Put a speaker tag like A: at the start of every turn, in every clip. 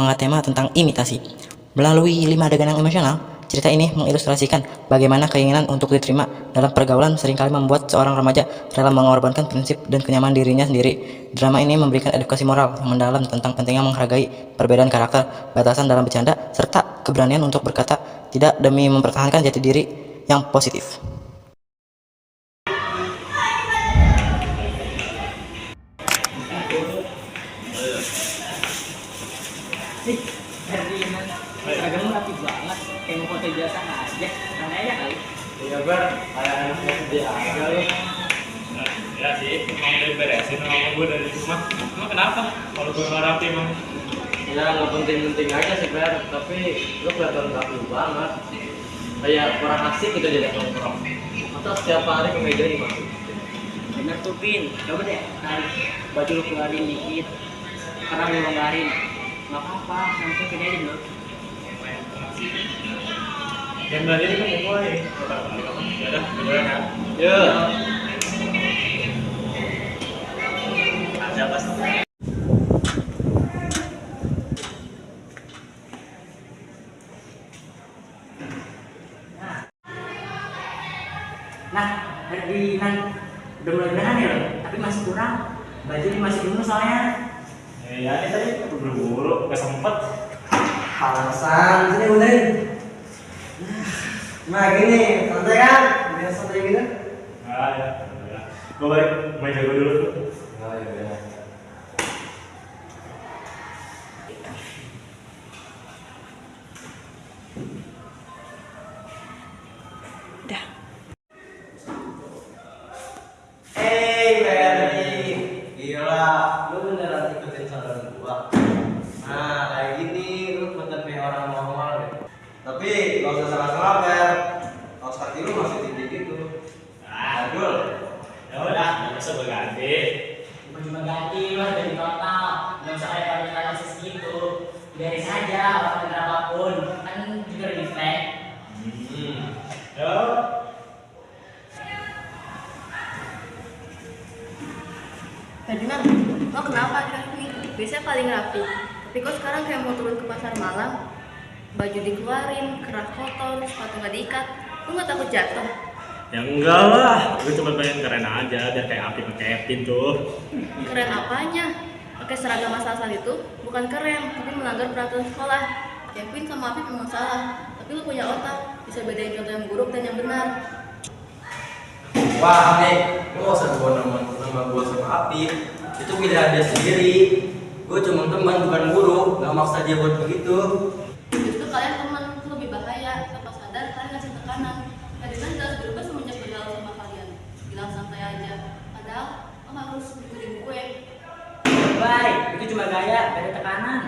A: mengangkat tema tentang imitasi. Melalui 5 adegan yang emosional, cerita ini mengilustrasikan bagaimana keinginan untuk diterima dalam pergaulan seringkali membuat seorang remaja rela mengorbankan prinsip dan kenyamanan dirinya sendiri. Drama ini memberikan edukasi moral yang mendalam tentang pentingnya menghargai perbedaan karakter, batasan dalam bercanda, serta keberanian untuk berkata tidak demi mempertahankan jati diri yang positif.
B: Nih, Ferdinand, seragammu rapi banget, kayak mau foto ijazah aja, sama aja kali.
C: Iya Bar, kayak anak SD aja lu. Ya sih, emang udah beresin sama gue dari rumah. Emang kenapa? Kalau gue nggak rapi emang?
D: Ya nggak penting-penting aja sih Ber, tapi lu kelihatan rapi banget. Kayak kurang asik gitu jadi nongkrong. Atau setiap hari ke meja dimasukin.
B: Bener tuh Pin, coba deh tarik baju lu keluarin dikit, karena lu longgarin. Nggak apa-apa, langsung gini aja dulu.
C: Dan tadi kan mau mulai. Ya udah, beneran ya.
D: Ya.
C: Ada pas.
B: Nah, Ferdinand udah mulai beneran ya, tapi masih kurang. Baju dimasukin dulu soalnya.
C: Ya ini tadi buru-buru, nggak sempet.
D: Alasan, sini benerin. Nah gini, santai kan? Biar santai gitu.
C: Ah ya, ya. Gue balik main jago dulu tuh.
D: Oh iya iya. Hey Mary, gila, lu beneran ikutin saran gua. Nah kayak gini, lu bener kayak orang normal deh. Tapi gak usah salah-salah Ber. Kaos kaki lu masih tinggi gitu. Adul.
C: Ya udah, nggak usah berganti.
B: Cuma ganti lu udah di total, nggak usah kayak pakai segitu. Biarin aja orang bener apapun, kan juga respect.
C: Ya.
E: Ferdinand, lo kenapa rapi? Biasanya paling rapi. Tapi kok sekarang kayak mau turun ke pasar malam, baju dikeluarin, keras kotor, sepatu nggak diikat. Lo nggak takut jatuh?
C: Ya enggak lah, gue cuma pengen keren aja, biar kayak Api pakai Epin tuh.
E: Keren apanya? Pakai seragam asal-asal itu bukan keren, tapi melanggar peraturan sekolah. Kevin sama Afif memang salah, tapi lo punya otak, bisa bedain contoh yang buruk dan yang benar.
D: Wah nih, lu gak usah bawa nama gua sama Api. Itu pilihan dia sendiri. Gue cuma teman bukan guru, gak maksa dia buat begitu.
E: Justru kalian teman, itu lebih bahaya. Tanpa sadar kalian ngasih tekanan. Ferdinand jelas berubah semenjak bergaul sama kalian. Bilang santai aja, padahal lo harus ikutin gue.
B: Baik, itu cuma gaya, gak ada tekanan.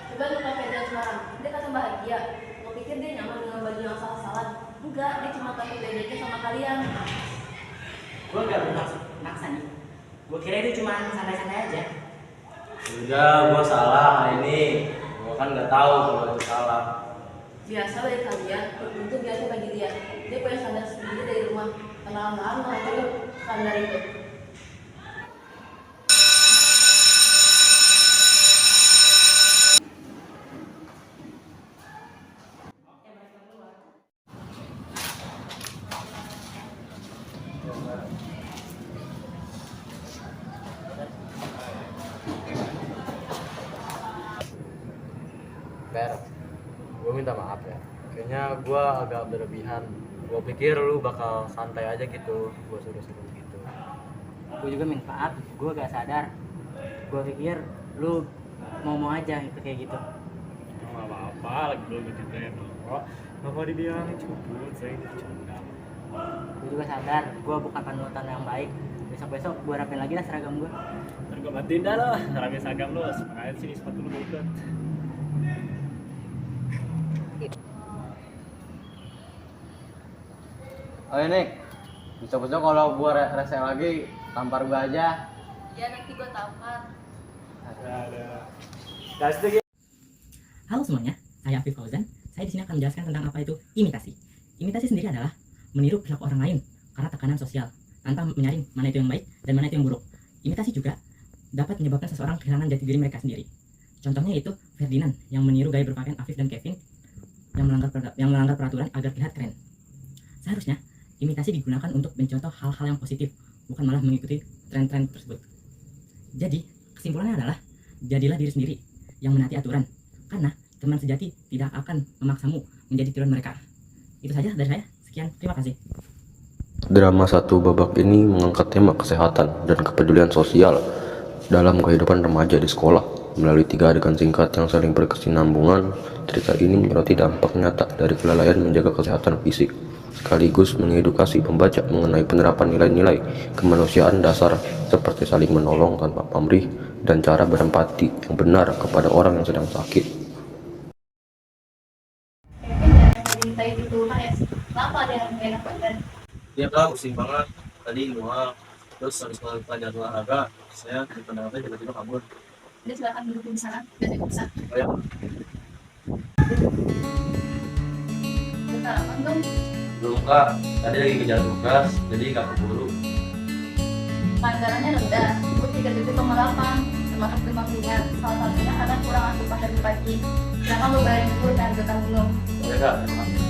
E: Coba lu pakai dia sekarang, dia kata bahagia. Lo pikir dia nyaman dengan baju yang salah-salah? Enggak, dia cuma takut diajakin sama kalian.
B: Gue gak bermaksud maksa nih. Gue kira itu cuma santai-santai aja.
D: Udah, gua salah hari ini. Gua kan gak tahu kalau itu salah.
E: Biasa dari kalian, untuk biasa bagi dia. Dia punya standar sendiri dari rumah. Kenalan lo itu standar itu.
D: Ber, gue minta maaf ya. Kayaknya gue agak berlebihan. Gue pikir lu bakal santai aja gitu. Gue suruh-suruh gitu.
B: Gue juga minta maaf, gue gak sadar. Gue pikir lu mau aja gitu kayak gitu.
C: Nggak apa-apa, lagi belum gitu ya. Nggak mau dibilang cukup, saya canda.
B: Gue juga sadar, gue bukan panutan yang baik. Besok-besok gue rapin lagi lah seragam gue.
C: Ntar gue bantuin dah lo, rapi seragam lo. Semangat sini sepatu lo gue ikut.
D: Oh ini, besok-besok kalau gue rese lagi, tampar gue aja.
E: Ya nanti gue tampar.
C: Ada. Gas tuh.
A: Halo semuanya, saya Afif Fauzan. Saya di sini akan menjelaskan tentang apa itu imitasi. Imitasi sendiri adalah meniru perilaku orang lain karena tekanan sosial, tanpa menyaring mana itu yang baik dan mana itu yang buruk. Imitasi juga dapat menyebabkan seseorang kehilangan jati diri mereka sendiri. Contohnya itu Ferdinand yang meniru gaya berpakaian Afif dan Kevin yang melanggar peraturan agar terlihat keren. Seharusnya imitasi digunakan untuk mencontoh hal-hal yang positif, bukan malah mengikuti tren-tren tersebut. Jadi, kesimpulannya adalah jadilah diri sendiri yang menaati aturan, karena teman sejati tidak akan memaksamu menjadi tiruan mereka. Itu saja dari saya. Sekian, terima kasih.
F: Drama satu babak ini mengangkat tema kesehatan dan kepedulian sosial dalam kehidupan remaja di sekolah. Melalui 3 adegan singkat yang saling berkesinambungan, cerita ini menyoroti dampak nyata dari kelalaian menjaga kesehatan fisik, sekaligus mengedukasi pembaca mengenai penerapan nilai-nilai kemanusiaan dasar seperti saling menolong tanpa pamrih dan cara berempati yang benar kepada orang yang sedang sakit.
E: Cerita itu Mas, kenapa ada yang enak badan?
D: Dia Kak, pusing banget. Tadi mual. Terus habis pelajaran olahraga, saya di pendampingnya tiba-tiba kabur.
E: Jadi silakan duduk di sana, biar saya bisa.
D: Oh ya,
E: Sarapan dong.
D: belum Kak. Tadi lagi kejar tugas, jadi nggak keburu.
E: Anggarannya rendah, ikut 3,8, termasuk demam ringan. Salah satunya karena kurang asupan dari pagi. Silakan lu bayarin dulu dan datang belum.
D: Oke Kak, terima kasih.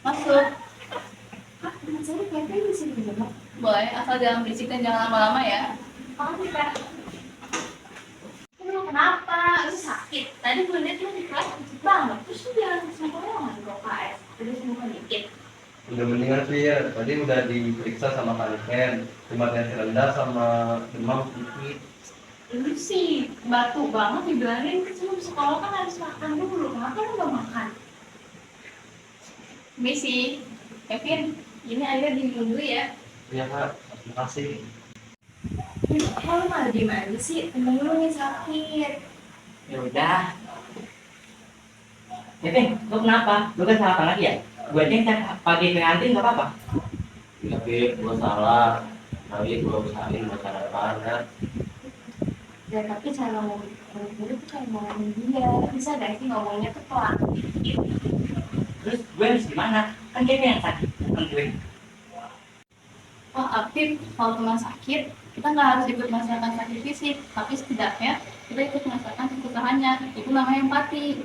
E: Masuk. Hah, dengan saya Kevin di sini juga. Boleh, asal jangan berisik dan jangan lama-lama ya. Makasih Kak. Lu kenapa? Lu sakit? Tadi gue liat lu di kelas sakit banget. Terus lu jalan sama orang di KS. Terus sembuh dikit.
D: Udah mendingan sih ya. Tadi udah diperiksa sama Kalifen. Cuma tensi rendah sama demam sedikit.
E: Lu sih batu banget dibilangin sebelum sekolah kan harus makan dulu. Kenapa lu gak makan? Misi, Kevin, ini airnya diminum dulu ya.
D: Iya Kak, terima kasih.
E: Kalau malah gimana sih? Temen lu nih sakit.
B: Ya udah. Kevin, lu kenapa? Lu kan sarapan lagi ya? Gue aja yang pagi ke kantin gak apa-apa.
D: Iya Pip, gue salah. Tapi gue usahain buat sarapan ya.
E: Ya tapi cara ngomong dulu tuh kayak ngomongin dia. Bisa gak sih ngomongnya tuh pelan dikit?
B: Terus gue harus gimana? Kan Kevin yang sakit, bukan gue.
E: Oh Afif, kalau teman sakit, kita nggak harus ikut merasakan sakit fisik, tapi setidaknya kita ikut merasakan kesusahannya. Itu namanya empati.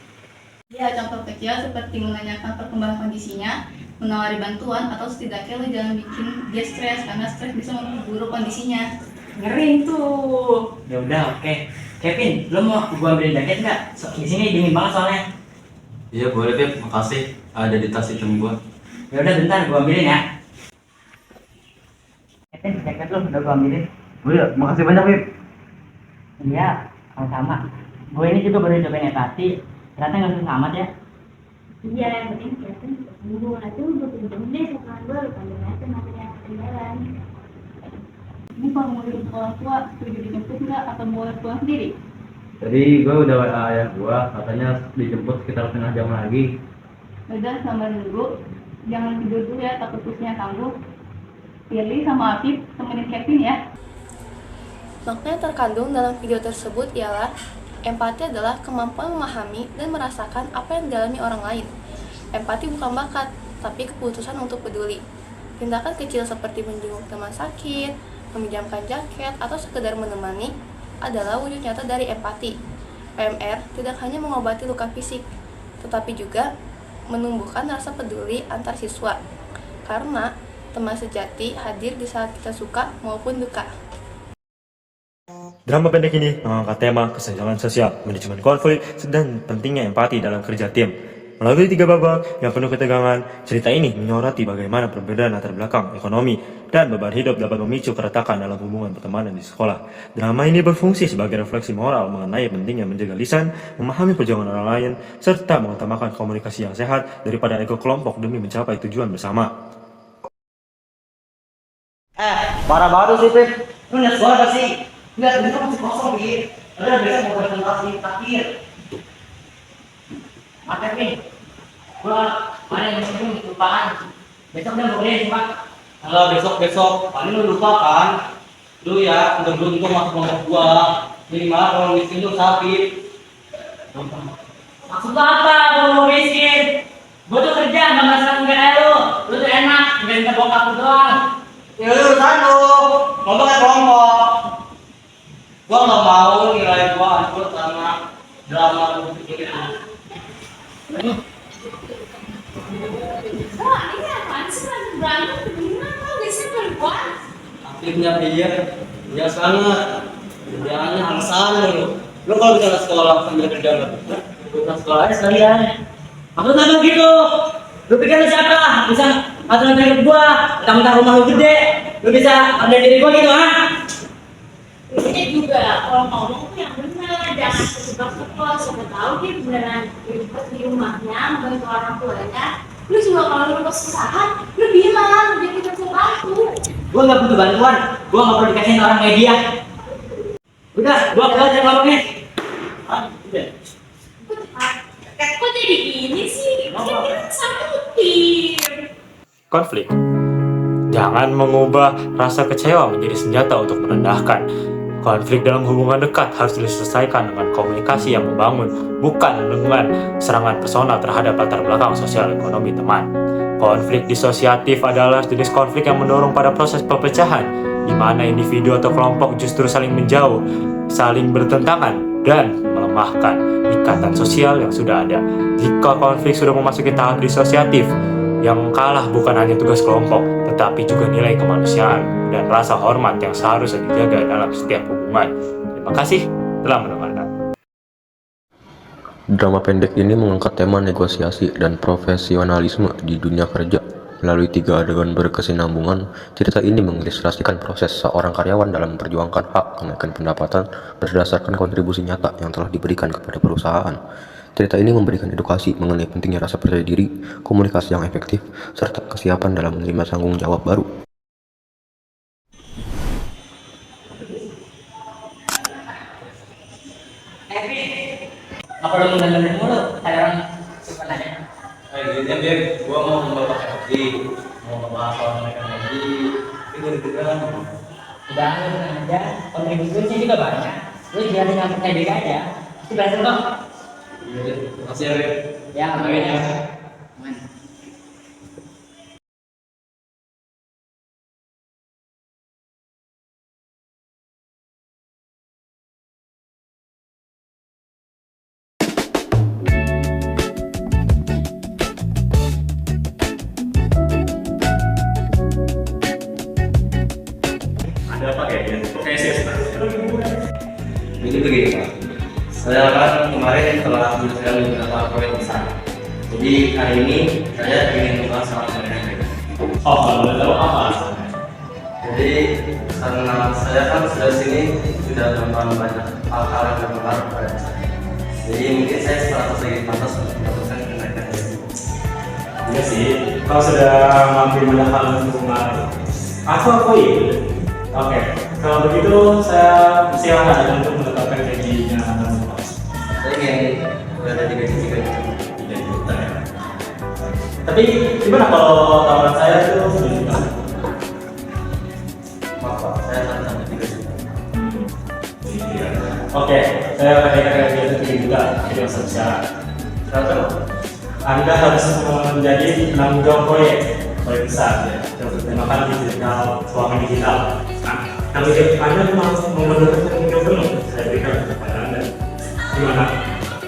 E: Ya, contoh kecil seperti menanyakan perkembangan kondisinya, menawari bantuan, atau setidaknya lo jangan bikin dia stres, karena stres bisa memperburuk kondisinya.
B: Ngeri tuh. Ya udah, oke. Kevin, lu mau gua ambilin jaket nggak? Di sini dingin banget soalnya.
D: Iya boleh Pip, makasih. Ada di tas hitam gue.
B: Ya udah bentar, gua ambilin ya. Kevin, jaket lu udah gua ambilin.
D: Oh iya, makasih banyak Pip.
B: Iya, sama-sama. Gue ini juga baru cobain empati. Ternyata nggak susah amat ya.
E: Iya, yang penting kelihatan sembuh. Nanti lu butuh deh sekarang gue lu panggil aja materi yang ketinggalan. Ini kalau mau ikut orang tua, setuju dijemput nggak atau boleh pulang sendiri?
D: Tadi gue udah WA ayah gue, katanya dijemput sekitar setengah jam lagi.
E: Udah, sabar dulu. Jangan tidur dulu ya, takut pusingnya kambuh. Firly sama Afif temenin Kevin ya. Makna yang terkandung dalam video tersebut ialah empati adalah kemampuan memahami dan merasakan apa yang dialami orang lain. Empati bukan bakat, tapi keputusan untuk peduli. Tindakan kecil seperti menjenguk teman sakit, meminjamkan jaket, atau sekedar menemani adalah wujud nyata dari empati. PMR tidak hanya mengobati luka fisik, tetapi juga menumbuhkan rasa peduli antar siswa. Karena teman sejati hadir di saat kita suka maupun duka.
C: Drama pendek ini mengangkat tema kesenjangan sosial, manajemen konflik, dan pentingnya empati dalam kerja tim. Melalui 3 babak yang penuh ketegangan, cerita ini menyoroti bagaimana perbedaan latar belakang, ekonomi, dan beban hidup dapat memicu keretakan dalam hubungan pertemanan di sekolah. Drama ini berfungsi sebagai refleksi moral mengenai pentingnya menjaga lisan, memahami perjuangan orang lain, serta mengutamakan komunikasi yang sehat daripada ego kelompok demi mencapai tujuan bersama.
D: Parah banget sih Pip. Lu lihat sekolah gak sih? Lihat, besok masih kosong Pip. Udah besok mau presentasi akhir.
B: Mas Kevin, gua kemarin yang kelupaan. Besok udah boleh sih Pak.
D: Enggak, besok. Paling lu lupa kan? Lu ya, udah beruntung masuk kelompok gua. Minimal kalau miskin lu sakit.
B: Maksud lu apa kalau miskin? Gua tuh kerja nggak masalah nggak kayak lu. Lu tuh enak, nggak minta bokap lu doang.
D: Ya lu urusan lu. Ngomong kayak kelompok.
B: Gua nggak mau nilai gua hancur karena drama lu bikin itu.
G: Wah, ini apaan sih lagi berantem begini? Kok biasanya perempuan?
B: Aktifnya dia bias banget. Kerjaannya alasan lu. Lu kalau bisa sekolah sambil kerja lu. Kita sekolah aja sekalian. Maksudnya apa gitu? Lu pikir lu siapa? Bisa aturan dari gua, mentang-mentang rumah lu gede. Lu bisa ada diri gua gitu, ha?
G: Ini juga kalau ngomong tuh yang benar, jangan terjebak-jebak. Siapa tahu dia beneran ribet di rumahnya, membantu orang tuanya. Lu juga kalau lu kesusahan, lu bilang biar kita bisa bantu.
B: Gua nggak butuh bantuan. Gua nggak perlu dikasihin orang kayak dia. Udah, gua keluar dari kelompoknya. Ah, udah.
G: Kok jadi gini sih? Kan kita satu tim.
C: Konflik. Jangan mengubah rasa kecewa menjadi senjata untuk merendahkan. Konflik dalam hubungan dekat harus diselesaikan dengan komunikasi yang membangun, bukan dengan serangan personal terhadap latar belakang sosial ekonomi teman. Konflik disosiatif adalah jenis konflik yang mendorong pada proses perpecahan, di mana individu atau kelompok justru saling menjauh, saling bertentangan, dan melemahkan ikatan sosial yang sudah ada. Jika konflik sudah memasuki tahap disosiatif, yang kalah bukan hanya tugas kelompok, tetapi juga nilai kemanusiaan dan rasa hormat yang seharusnya dijaga dalam setiap hubungan. Terima kasih telah mendengarkan.
F: Drama pendek ini mengangkat tema negosiasi dan profesionalisme di dunia kerja. Melalui 3 adegan berkesinambungan, cerita ini mengilustrasikan proses seorang karyawan dalam memperjuangkan hak kenaikan pendapatan berdasarkan kontribusi nyata yang telah diberikan kepada perusahaan. Cerita ini memberikan edukasi mengenai pentingnya rasa percaya diri, komunikasi yang efektif, serta kesiapan dalam menerima tanggung jawab baru.
B: Apa lu mendengarin mulu? Ada orang suka nanya.
D: Gini Beb, gua mau membahas lagi, mau membahas soal ekonomi. Ini gara-gara
B: Udah lu tenang aja. Kontribusinya juga banyak. Lu jangan nyampe kayak dia aja. Itu berhasil kok.
D: Iya, makasih ya Beb.
B: Ya, amin ya. Aman.
C: Ada apa kayak gitu? Kayak sih.
D: Jadi begini Pak, saya kan kemarin telah menyelesaikan beberapa proyek besar. Jadi hari ini saya ingin membahas soal ekonomi.
C: Oh, kalau boleh tahu apa alasannya?
D: Jadi karena saya kan sudah sini sudah melakukan banyak hal-hal yang berpengaruh pada saya. Jadi mungkin saya merasa sedikit pantas untuk mendapatkan kenaikan gaji.
C: Iya sih, kalau sudah mengambil banyak hal untuk mengatur, aku akui. Oke, kalau begitu saya silakan untuk mendapatkan gajinya.
D: Saya ingin berada di gaji 3 juta.
C: Tapi gimana kalau tawaran saya itu 10 juta?
D: Maaf Pak, saya akan sampai 3 juta.
C: Oke, saya akan naikkan gaji itu 3 juta. Itu yang satu syarat.
D: Syarat apa?
C: Anda harus menjadi penanggung jawab proyek besar ya, yang bertemakan digital, keuangan digital. Nah, tanggung jawab Anda memang memerlukan tanggung jawab penuh. Saya berikan kepada Anda. Gimana?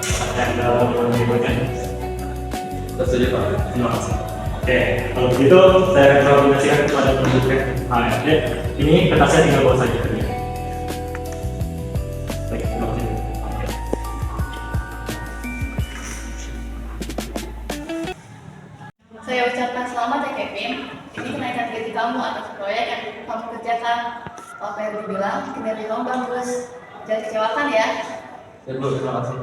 C: Apakah Anda mau menerimanya?
D: Setuju Pak.
C: Terima kasih. Oke, kalau begitu saya akan koordinasikan kepada penduduk HRD. Ini kertasnya tinggal bawa saja ke dia. Baik, terima kasih. Oke.
E: Saya ucapkan selamat ya Kevin. Ini kenaikan gaji kamu atas proyek yang kamu kerjakan. Apa yang dibilang, kinerja kamu bagus. Jangan kecewakan ya.
D: Ya Bu, terima kasih.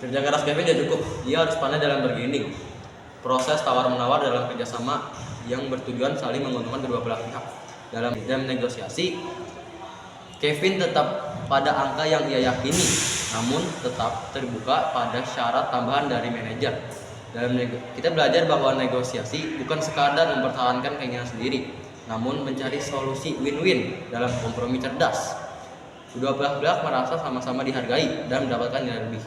D: Kerja keras Kevin tidak cukup, dia harus pandai dalam bergaining. Proses tawar-menawar dalam kerjasama yang bertujuan saling menguntungkan kedua belah pihak. Dalam negosiasi, Kevin tetap pada angka yang ia yakini, namun tetap terbuka pada syarat tambahan dari manajer. Kita belajar bahwa negosiasi bukan sekadar mempertahankan keinginan sendiri, namun mencari solusi win-win dalam kompromi cerdas. Kedua belah pihak merasa sama-sama dihargai dan mendapatkan nilai lebih.